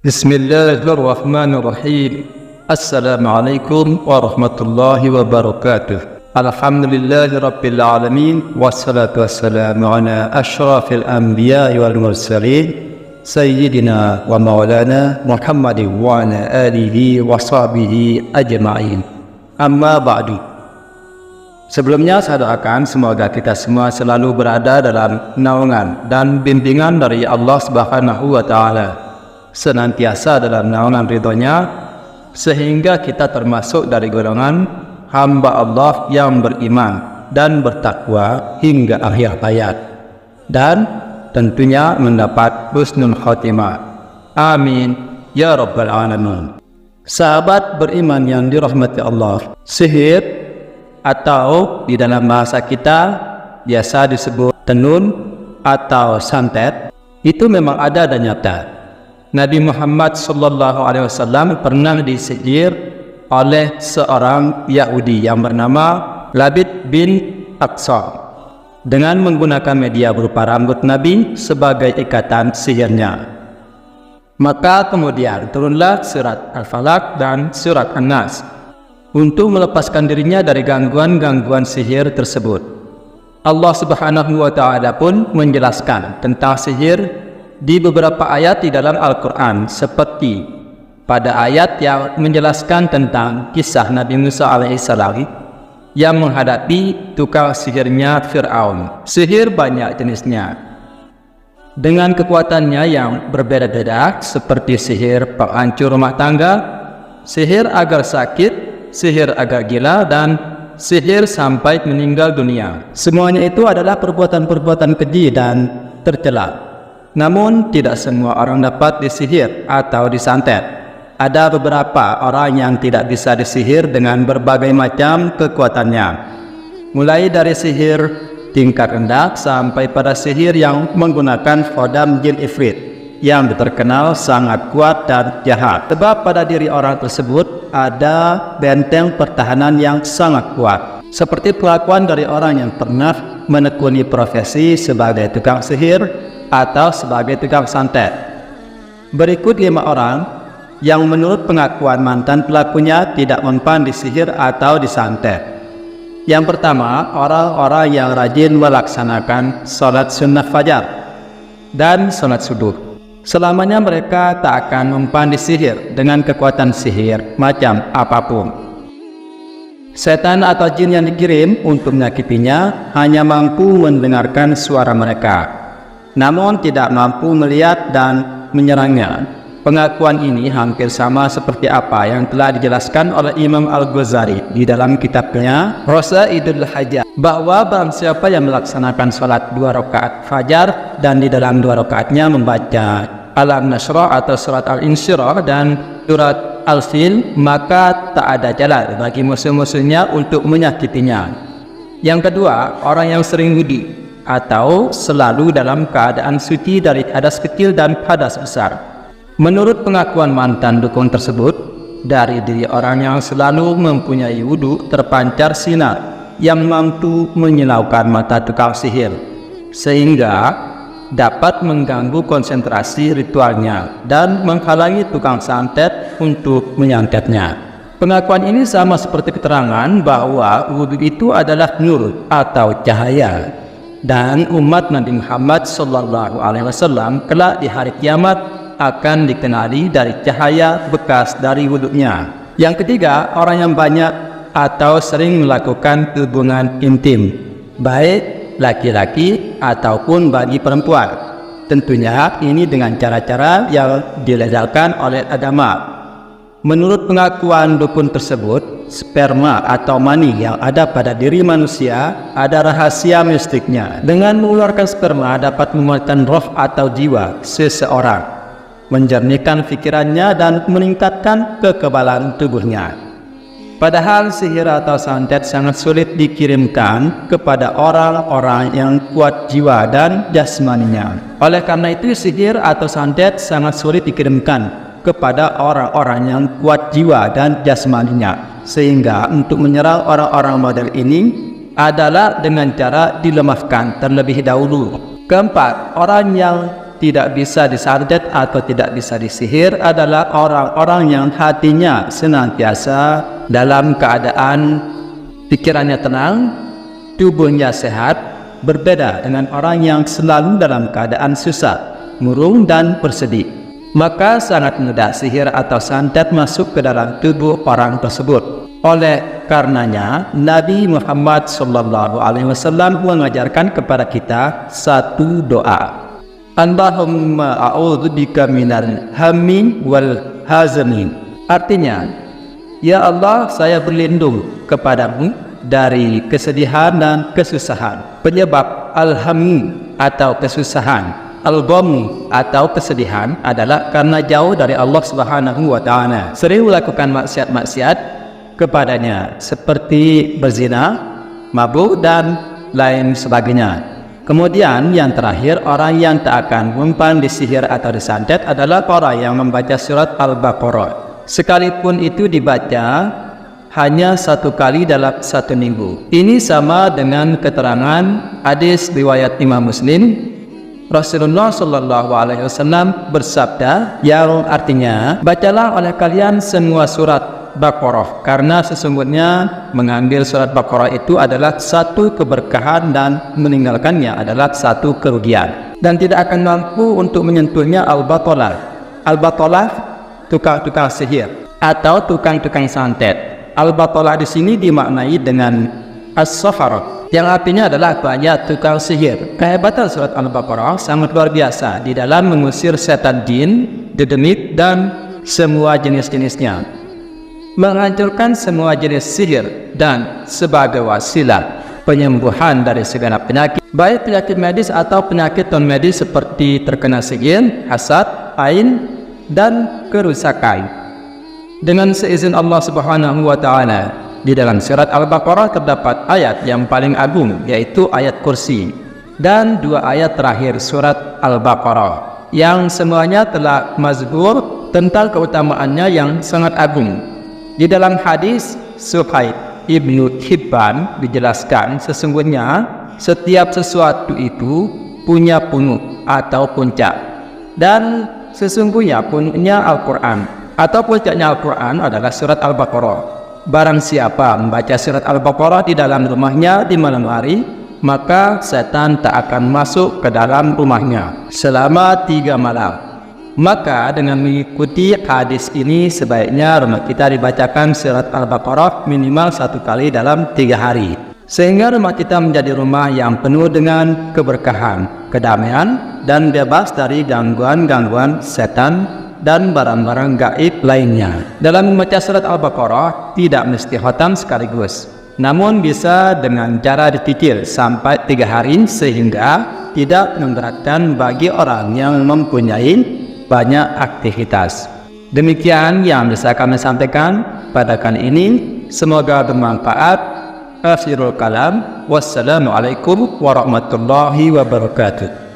Bismillahirrahmanirrahim. Assalamualaikum warahmatullahi wabarakatuh. Alhamdulillahirabbil alamin wassalatu wassalamu ala asyrafil anbiya'i wal mursalin sayyidina wa maulana Muhammadin wa ala alihi wa sahbihi ajma'in. Amma ba'du. Sebelumnya saya doakan semoga kita semua selalu berada dalam naungan dan bimbingan dari Allah Subhanahu wa taala, senantiasa dalam naungan ridhonya, sehingga kita termasuk dari golongan hamba Allah yang beriman dan bertakwa hingga akhir hayat, dan tentunya mendapat husnul khotimah. Amin ya rabbal alamin. Sahabat beriman yang dirahmati Allah, sihir atau di dalam bahasa kita biasa disebut tenun atau santet itu memang ada dan nyata. Nabi Muhammad SAW pernah disihir oleh seorang Yahudi yang bernama Labid bin Aqsa dengan menggunakan media berupa rambut Nabi sebagai ikatan sihirnya. Maka kemudian turunlah surat Al-Falaq dan surat An-Nas untuk melepaskan dirinya dari gangguan-gangguan sihir tersebut. Allah Subhanahu wa taala pun menjelaskan tentang sihir di beberapa ayat di dalam Al-Quran, seperti pada ayat yang menjelaskan tentang kisah Nabi Musa alaihissalam yang menghadapi tukang sihirnya Fir'aun. Sihir banyak jenisnya dengan kekuatannya yang berbeda-beda, seperti sihir penghancur rumah tangga, sihir agar sakit, sihir agar gila, dan sihir sampai meninggal dunia. Semuanya itu adalah perbuatan-perbuatan keji dan tercela. Namun tidak semua orang dapat disihir atau disantet. Ada beberapa orang yang tidak bisa disihir dengan berbagai macam kekuatannya, mulai dari sihir tingkat rendah sampai pada sihir yang menggunakan kodam jin ifrit yang terkenal sangat kuat dan jahat. Sebab pada diri orang tersebut ada benteng pertahanan yang sangat kuat, seperti pengakuan dari orang yang pernah menekuni profesi sebagai tukang sihir atau sebagai tukang santet. Berikut 5 orang yang menurut pengakuan mantan pelakunya tidak mempan disihir atau disantet. Yang pertama, orang-orang yang rajin melaksanakan sholat sunnah fajar dan sholat subuh. Selamanya mereka tak akan mempan disihir dengan kekuatan sihir macam apapun. Setan atau jin yang dikirim untuk menyakitinya hanya mampu mendengarkan suara mereka, namun tidak mampu melihat dan menyerangnya. Pengakuan ini hampir sama seperti apa yang telah dijelaskan oleh Imam Al-Ghazali di dalam kitabnya Rasaidul Hajjah, bahwa barang siapa yang melaksanakan sholat 2 rakaat fajar dan di dalam 2 rakaatnya membaca Alam Nashrah atau surat Al-Insyirah dan surat Al-Fil, maka tak ada jalan bagi musuh-musuhnya untuk menyakitinya. Yang kedua, orang yang sering wudhu atau selalu dalam keadaan suci dari hadas kecil dan hadas besar. Menurut pengakuan mantan dukun tersebut, dari diri orang yang selalu mempunyai wudhu terpancar sinar yang mampu menyilaukan mata tukang sihir, sehingga dapat mengganggu konsentrasi ritualnya dan menghalangi tukang santet untuk menyantetnya. Pengakuan ini sama seperti keterangan bahwa wudhu itu adalah nur atau cahaya, dan umat Nabi Muhammad SAW kelak di hari kiamat akan dikenali dari cahaya bekas dari wudhunya. Yang ketiga, orang yang banyak atau sering melakukan hubungan intim, baik laki-laki ataupun bagi perempuan. Tentunya ini dengan cara-cara yang dilegalkan oleh agama. Menurut pengakuan dukun tersebut, sperma atau mani yang ada pada diri manusia ada rahasia mistiknya. Dengan mengeluarkan sperma dapat menguatkan roh atau jiwa seseorang, menjernihkan pikirannya dan meningkatkan kekebalan tubuhnya. Padahal sihir atau santet sangat sulit dikirimkan kepada orang-orang yang kuat jiwa dan jasmaninya. Oleh karena itu, sihir atau santet sangat sulit dikirimkan kepada orang-orang yang kuat jiwa dan jasmaninya, sehingga untuk menyerang orang-orang model ini adalah dengan cara dilemahkan terlebih dahulu. Keempat, orang yang tidak bisa disantet atau tidak bisa disihir adalah orang-orang yang hatinya senantiasa dalam keadaan pikirannya tenang, tubuhnya sehat, berbeda dengan orang yang selalu dalam keadaan susah, murung dan bersedih. Maka sangat mudah sihir atau santet masuk ke dalam tubuh orang tersebut. Oleh karenanya Nabi Muhammad SAW mengajarkan kepada kita satu doa. Allahumma a'udzubika minal hammi wal hazanin. Artinya, ya Allah, saya berlindung kepadamu dari kesedihan dan kesusahan. Penyebab al-hammi atau kesusahan, al-ghamm atau kesedihan adalah karena jauh dari Allah Subhanahu wa taala. Sering melakukan maksiat-maksiat kepadanya seperti berzina, mabuk dan lain sebagainya. Kemudian yang terakhir, orang yang tak akan mempan disihir atau disantet adalah orang yang membaca surat Al-Baqarah. Sekalipun itu dibaca hanya 1 kali dalam 1 minggu. Ini sama dengan keterangan hadis riwayat Imam Muslim. Rasulullah SAW bersabda yang artinya, bacalah oleh kalian semua surat Baqarah, karena sesungguhnya mengambil surat Baqarah itu adalah satu keberkahan dan meninggalkannya adalah satu kerugian, dan tidak akan mampu untuk menyentuhnya al-batalah. Al-batalah tukang-tukang sihir atau tukang-tukang santet. Al-batalah di sini dimaknai dengan as-safar, yang artinya adalah banyak tukang sihir. Kehebatan surat Al-Baqarah sangat luar biasa di dalam mengusir setan jin, dedemit dan semua jenis-jenisnya, menghancurkan semua jenis sihir dan sebagai wasilah penyembuhan dari segala penyakit, baik penyakit medis atau penyakit non medis seperti terkena sihir, hasad, ain dan kerusakan. Dengan seizin Allah Subhanahu wa taala, di dalam surat Al-Baqarah terdapat ayat yang paling agung, yaitu ayat kursi, dan 2 ayat terakhir surat Al-Baqarah yang semuanya telah mazkur tentang keutamaannya yang sangat agung. Di dalam hadis Suhaib Ibnu Hibban dijelaskan, sesungguhnya setiap sesuatu itu punya punuk atau puncak, dan sesungguhnya puncaknya Al-Quran atau puncaknya Al-Quran adalah surat Al-Baqarah. Barang siapa membaca surat Al-Baqarah di dalam rumahnya di malam hari, maka setan tak akan masuk ke dalam rumahnya selama 3 malam. Maka dengan mengikuti hadis ini, sebaiknya rumah kita dibacakan surat Al-Baqarah minimal 1 kali dalam 3 hari, sehingga rumah kita menjadi rumah yang penuh dengan keberkahan, kedamaian, dan bebas dari gangguan-gangguan setan dan barang-barang gaib lainnya. Dalam membaca surat Al-Baqarah tidak mesti khatam sekaligus, namun bisa dengan cara dicicil sampai 3 hari, sehingga tidak memberatkan bagi orang yang mempunyai banyak aktivitas. Demikian yang bisa kami sampaikan pada kali ini, semoga bermanfaat. Akhirul kalam, wassalamualaikum warahmatullahi wabarakatuh.